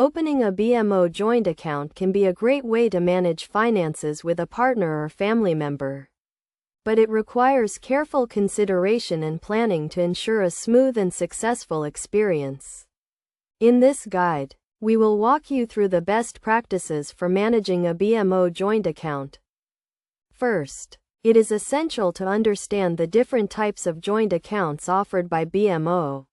Opening a BMO joint account can be a great way to manage finances with a partner or family member. But it requires careful consideration and planning to ensure a smooth and successful experience. In this guide, we will walk you through the best practices for managing a BMO joint account. First, it is essential to understand the different types of joint accounts offered by BMO,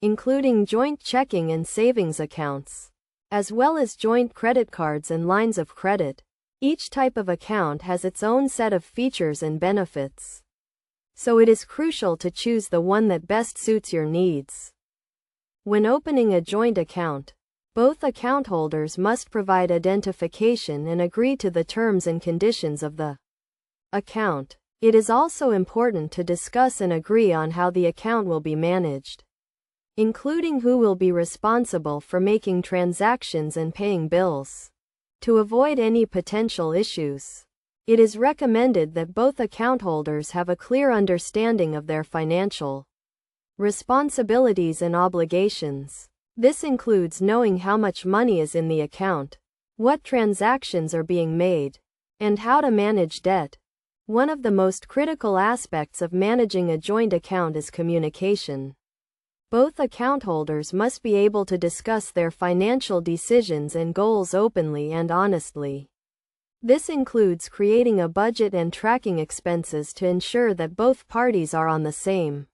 including joint checking and savings accounts, as well as joint credit cards and lines of credit. Each type of account has its own set of features and benefits, so it is crucial to choose the one that best suits your needs. When opening a joint account, both account holders must provide identification and agree to the terms and conditions of the account. It is also important to discuss and agree on how the account will be managed, including who will be responsible for making transactions and paying bills. To avoid any potential issues, it is recommended that both account holders have a clear understanding of their financial responsibilities and obligations. This includes knowing how much money is in the account, what transactions are being made, and how to manage debt. One of the most critical aspects of managing a joint account is communication. Both account holders must be able to discuss their financial decisions and goals openly and honestly. This includes creating a budget and tracking expenses to ensure that both parties are on the same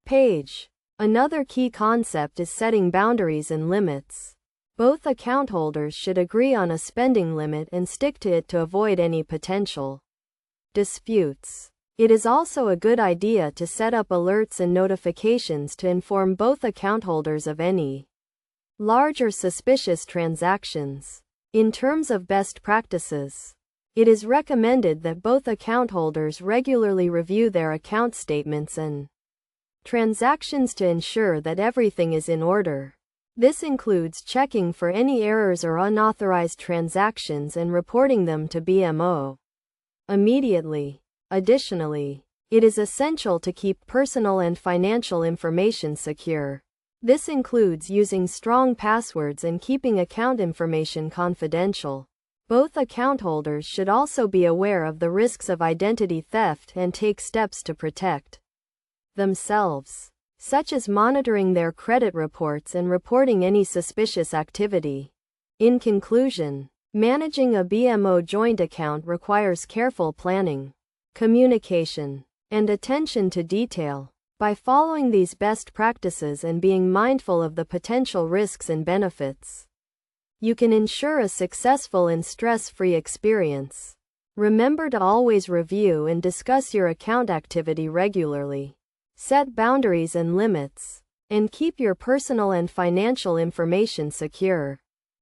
page. Another key concept is setting boundaries and limits. Both account holders should agree on a spending limit and stick to it to avoid any potential disputes. It is also a good idea to set up alerts and notifications to inform both account holders of any large or suspicious transactions. In terms of best practices, it is recommended that both account holders regularly review their account statements and transactions to ensure that everything is in order. This includes checking for any errors or unauthorized transactions and reporting them to BMO immediately. Additionally, it is essential to keep personal and financial information secure. This includes using strong passwords and keeping account information confidential. Both account holders should also be aware of the risks of identity theft and take steps to protect themselves, such as monitoring their credit reports and reporting any suspicious activity. In conclusion, managing a BMO joint account requires careful planning, communication, and attention to detail. By following these best practices and being mindful of the potential risks and benefits, you can ensure a successful and stress-free experience. Remember to always review and discuss your account activity regularly. Set boundaries and limits, and keep your personal and financial information secure.